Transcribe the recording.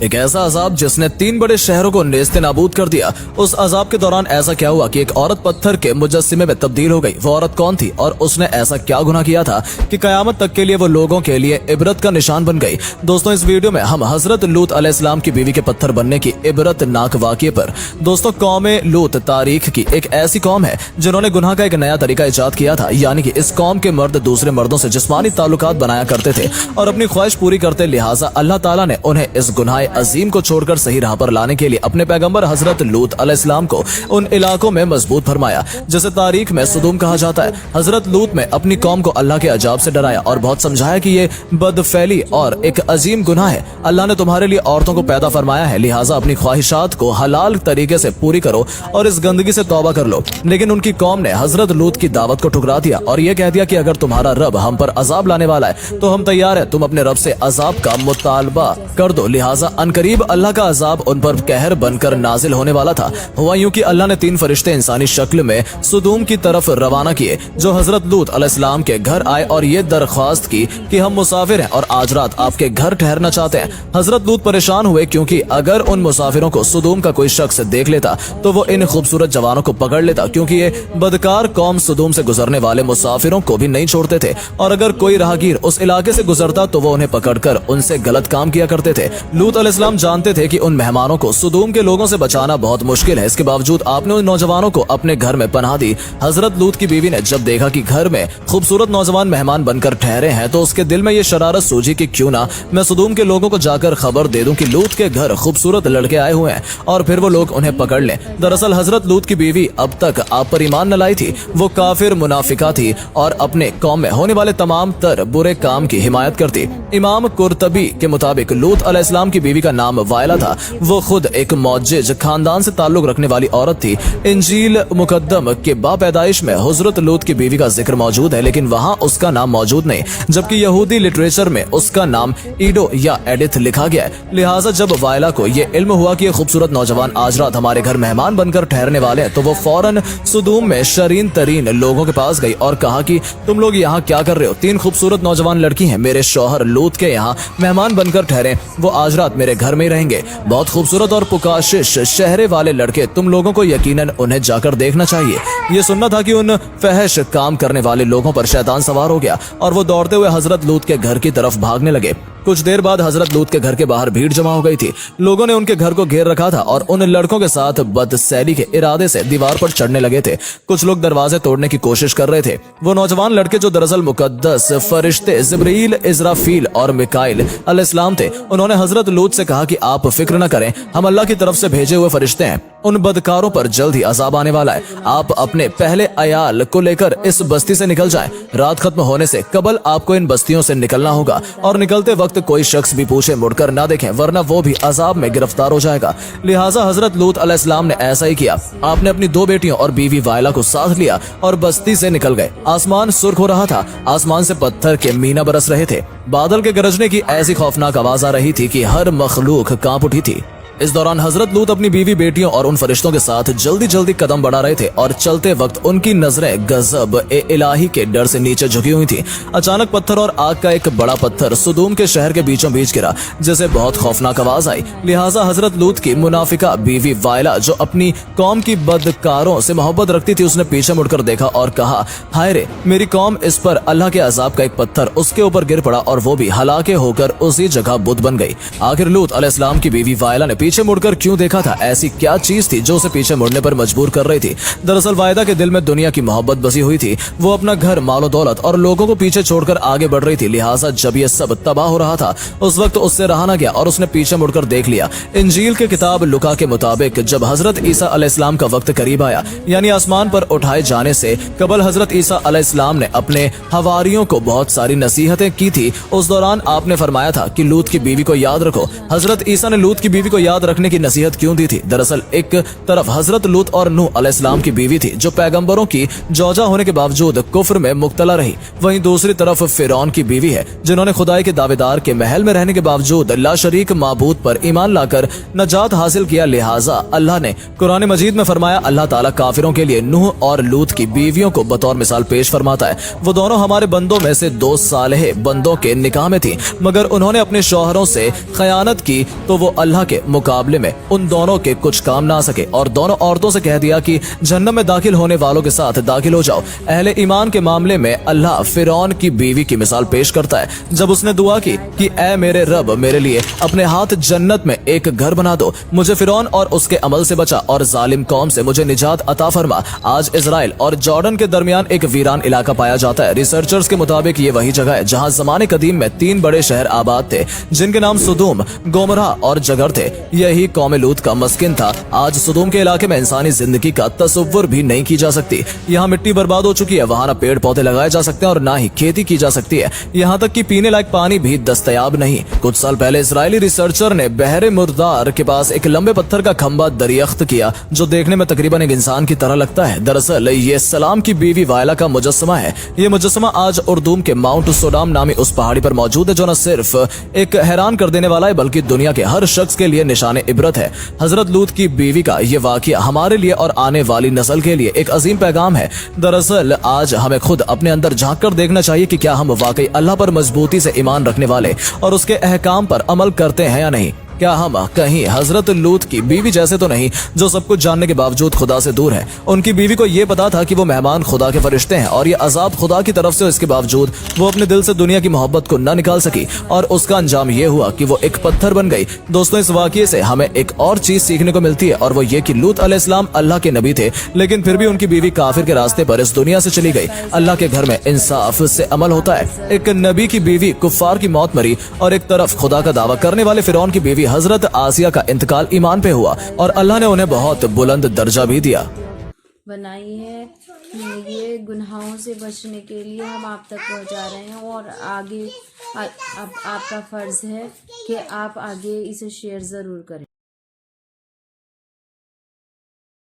एक ऐसा अजाब जिसने 3 बड़े शहरों को नेस्ते नाबूद कर दिया। उस अजाब के दौरान ऐसा क्या हुआ कि एक औरत पत्थर के मुजस्सिमे में तब्दील हो गई। वो औरत कौन थी और उसने ऐसा क्या गुनाह किया था कि कयामत तक के लिए वो लोगों के लिए इबरत का निशान बन गई। दोस्तों, इस वीडियो में हम हजरत लूत अलैहिस्सलाम की बीवी के पत्थर बनने की इबरतनाक वाक़ये पर। दोस्तों, कौमे लूत तारीख की एक ऐसी कौम है जिन्होंने गुनाह का एक नया तरीका इजाद किया था। यानी कि इस कौम के मर्द दूसरे मर्दों से जिस्मानी ताल्लुकात बनाया करते थे और अपनी ख्वाहिश पूरी करते, लिहाजा अल्लाह ताला ने उन्हें इस गुनाह अजीम को छोड़कर सही राह पर लाने के लिए अपने पैगंबर हजरत लूत अलैहिस्सलाम को उन इलाकों में मजबूत फरमाया जिसे तारीख में सुदूम कहा जाता है। हजरत लूत में अपनी कौम को अल्लाह के अजाब से डराया और बहुत समझाया कि ये बदफैली और एक अजीम गुनाह है। अल्लाह ने तुम्हारे लिए औरतों को पैदा फरमाया है, लिहाजा अपनी ख्वाहिशात को हलाल तरीके से पूरी करो और इस गंदगी से तौबा कर लो। लेकिन उनकी कौम ने हजरत लूत की दावत को ठुकरा दिया और ये कह दिया कि अगर तुम्हारा रब हम पर अजाब लाने वाला है तो हम तैयार है, तुम अपने रब से अजाब का मुतालबा कर दो। लिहाजा अनकरीब अल्लाह का अजाब उन पर कहर बनकर नाजिल होने वाला था। हुआ यूं कि अल्लाह ने 3 फरिश्ते इंसानी शक्ल में सुदूम की तरफ रवाना किए जो हजरत लूत अलैहिस्सलाम के घर आए और ये दरख्वास्त की कि हम मुसाफिर हैं और आज रात आपके घर ठहरना चाहते हैं। हजरत लूत परेशान हुए क्योंकि अगर उन मुसाफिरों को सुदूम का कोई शख्स देख लेता तो वो इन खूबसूरत जवानों को पकड़ लेता, क्योंकि ये बदकार कौम सुदूम से गुजरने वाले मुसाफिरों को भी नहीं छोड़ते थे और अगर कोई राहगीर उस इलाके से गुजरता तो वो उन्हें पकड़कर उनसे गलत काम किया करते थे। लूत अलैहिस्सलाम जानते थे कि उन मेहमानों को सुदूम के लोगों से बचाना बहुत मुश्किल है। इसके बावजूद आपने उन नौजवानों को अपने घर में पनाह दी। हजरत लूत की बीवी ने जब देखा कि घर में खूबसूरत नौजवान मेहमान बनकर ठहरे हैं तो उसके दिल में ये शरारत सूझी कि क्यों ना मैं सुदूम के लोगों को जाकर खबर दे दूं कि लूत के घर खूबसूरत लड़के आए हुए हैं और फिर वो लोग उन्हें पकड़ लें। दरअसल हजरत लूत की बीवी अब तक आप पर ईमान न लाई थी। वो काफिर मुनाफिका थी और अपने कौम में होने वाले तमाम तर बुरे काम की हिमायत करती। इमाम कुर्तबी के मुताबिक लूत अलैहिस्सलाम की बीवी का नाम वायला था। वो खुद एक मौजिज खानदान से ताल्लुक रखने वाली औरत थी। इंजील मुकद्दम के बापैदाइश में हजरत लूत की बीवी का जिक्र मौजूद है, लेकिन वहाँ उसका नाम मौजूद नहीं, जबकि यहूदी लिटरेचर में उसका नाम ईडो या एडिथ लिखा गया है। लिहाजा जब वायला को ये इल्म हुआ कि ये खूबसूरत नौजवान आज रात हमारे घर मेहमान बनकर ठहरने वाले हैं तो वो फौरन सुदूम में शरीन तरीन लोगों के पास गई और कहा कि तुम लोग यहाँ क्या कर रहे हो? 3 खूबसूरत नौजवान लड़की हैं, मेरे शौहर लूत के यहाँ मेहमान बनकर ठहरे, वो आज रात मेरे घर में ही रहेंगे। बहुत खूबसूरत और पुकाशिश चेहरे वाले लड़के, तुम लोगों को यकीनन उन्हें जाकर देखना चाहिए। ये सुनना था कि उन फहश काम करने वाले लोगों पर शैतान सवार हो गया और वो दौड़ते हुए हजरत लूत के घर की तरफ भागने लगे। कुछ देर बाद हजरत लूत के घर के बाहर भीड़ जमा हो गई थी। लोगों ने उनके घर को घेर रखा था और उन लड़कों के साथ बदसैली के इरादे से दीवार पर चढ़ने लगे थे। कुछ लोग दरवाजे तोड़ने की कोशिश कर रहे थे। वो नौजवान लड़के जो दरअसल मुकद्दस फरिश्ते जिब्रील, इज़राफील और मिकाइल अलैहिस्सलाम थे, उन्होंने हजरत लूत से कहा कि आप फिक्र न करें, हम अल्लाह की तरफ से भेजे हुए फरिश्ते हैं। उन बदकारों पर जल्द ही अजाब आने वाला है। आप अपने पहले अयाल को लेकर इस बस्ती से निकल जाएं। रात खत्म होने से कबल आपको इन बस्तियों से निकलना होगा और निकलते वक्त कोई शख्स भी पूछे मुड़कर ना देखें, वरना वो भी अजाब में गिरफ्तार हो जाएगा। लिहाजा हजरत लूत अलैहिस्सलाम ने ऐसा ही किया। आपने अपनी 2 बेटियों और बीवी वायला को साथ लिया और बस्ती से निकल गए। आसमान सुर्ख हो रहा था, आसमान से पत्थर के मीना बरस रहे थे। बादल के गरजने की ऐसी खौफनाक आवाज आ रही थी कि हर मखलूक कांप उठी थी। इस दौरान हजरत लूत अपनी बीवी, बेटियों और उन फरिश्तों के साथ जल्दी जल्दी कदम बढ़ा रहे थे और चलते वक्त उनकी नजरें गजब ए इलाही के डर से नीचे झुकी हुई थी। अचानक पत्थर और आग का एक बड़ा पत्थर सुदूम के शहर के बीचों बीच गिरा, जिसे बहुत खौफनाक आवाज आई। लिहाजा हजरत लूत की मुनाफिका बीवी वायला, जो अपनी कौम की बदकारों से मोहब्बत रखती थी, उसने पीछे मुड़कर देखा और कहा, हाय रे, मेरी कौम इस पर अल्लाह के अजाब का एक पत्थर उसके ऊपर गिर पड़ा और वो भी हलाके होकर उसी जगह बुत बन गई। आखिर लूत अलैहिस्सलाम की बीवी वायला ने पीछे मुड़कर क्यों देखा था? ऐसी क्या चीज थी जो उसे पीछे मुड़ने पर मजबूर कर रही थी? दरअसल वायदा के दिल में दुनिया की मोहब्बत बसी हुई थी। वो अपना घर, मालो दौलत और लोगों को पीछे छोड़कर आगे बढ़ रही थी। लिहाजा जब ये सब तबाह हो रहा था उस वक्त उससे रहा न गया और उसने पीछे मुड़कर देख लिया। इंजील के किताब लुका के मुताबिक जब हजरत ईसा अलैहिस्सलाम का वक्त करीब आया, यानी आसमान पर उठाए जाने से कबल हजरत ईसा अलैहिस्सलाम ने अपने हवारियों को बहुत सारी नसीहतें की थी। उस दौरान आपने फरमाया था कि लूत की बीवी को याद रखो। हजरत ईसा ने लूत की बीवी को याद याद रखने की नसीहत क्यों दी थी? दरअसल एक तरफ हजरत लूत और नूह अलैहिस्सलाम की बीवी थी जो पैगंबरों की जौजा होने के बावजूद कुफ्र में मुब्तला रही। वहीं दूसरी तरफ फिरौन की बीवी है जिन्होंने खुदाई के दावेदार के महल में रहने के बावजूद लाशरीक माबूद पर ईमान लाकर नजात हासिल किया। लिहाजा अल्लाह ने कुरान मजीद में फरमाया, अल्लाह ताला काफिरों के लिए नूह और लूत की बीवियों को बतौर मिसाल पेश फरमाता है। वो दोनों हमारे बंदों में से 2 सालेह बंदों के निकाह में थी, मगर उन्होंने अपने शौहरों से खयानत की तो वो अल्लाह के मुकाबले में उन दोनों के कुछ काम ना सके और दोनों औरतों से कह दिया कि जन्नत में दाखिल होने वालों के साथ दाखिल हो जाओ। अहले ईमान के मामले में अल्लाह फिरौन की बीवी की मिसाल पेश करता है जब उसने दुआ की कि ऐ मेरे रब, मेरे लिए अपने हाथ जन्नत में एक घर बना दो, मुझे फिरौन और उसके अमल से बचा और जालिम कौम से मुझे निजात अता फरमा। आज इजराइल और जॉर्डन के दरमियान एक वीरान इलाका पाया जाता है। रिसर्चर्स के मुताबिक ये वही जगह है जहां ज़माने कदीम में 3 बड़े शहर आबाद थे जिनके नाम सुदूम, गोमरा और जगर थे। यही कौम लूत का मस्किन था। आज सुदूम के इलाके में इंसानी जिंदगी का तसव्वुर भी नहीं की जा सकती। यहाँ मिट्टी बर्बाद हो चुकी है, वहाँ न पेड़ पौधे लगाए जा सकते हैं और न ही खेती की जा सकती है। यहाँ तक कि पीने लायक पानी भी दस्तयाब नहीं। कुछ साल पहले इजरायली रिसर्चर ने बहरे मुर्दार के पास एक लंबे पत्थर का खंबा दरियाफ्त किया जो देखने में तकरीबन एक इंसान की तरह लगता है। दरअसल ये सलाम की बीवी वायला का मुजस्समा है। ये मुजस्समा आज उर्दूम के माउंट सोडाम नामी उस पहाड़ी पर मौजूद है जो न सिर्फ एक हैरान कर देने वाला है बल्कि दुनिया के हर शख्स के लिए निशाने इबरत है। हजरत लूत की बीवी का ये वाकया हमारे लिए और आने वाली नस्ल के लिए एक अजीम पैगाम है। दरअसल आज हमें खुद अपने अंदर झांक कर देखना चाहिए कि क्या हम वाकई अल्लाह पर मजबूती से ईमान रखने वाले और उसके अहकाम पर अमल करते हैं या नहीं। क्या हम कहीं हजरत लूत की बीवी जैसे तो नहीं जो सब कुछ जानने के बावजूद खुदा से दूर है। उनकी बीवी को ये पता था कि वो मेहमान खुदा के फरिश्ते हैं और ये अजाब खुदा की तरफ से, इसके बावजूद वो अपने दिल से दुनिया की मोहब्बत को न निकाल सकी और उसका अंजाम ये हुआ कि वो एक पत्थर बन गई। दोस्तों, इस वाकये से हमें एक और चीज सीखने को मिलती है और वो ये कि लूत अलैहिस्सलाम अल्लाह के नबी थे, लेकिन फिर भी उनकी बीवी काफिर के रास्ते पर इस दुनिया से चली गई। अल्लाह के घर में इंसाफ से अमल होता है। एक नबी की बीवी कुफ्फार की मौत मरी और एक तरफ खुदा का दावा करने वाले फिरौन की बीवी हजरत आसिया का इंतकाल ईमान पे हुआ और अल्लाह ने उन्हें बहुत बुलंद दर्जा भी दिया। बनाई है। ये गुनाहों से बचने के लिए हम आप तक पहुंचा रहे हैं और आगे अब आपका फर्ज है कि आप आगे इसे शेयर ज़रूर करें।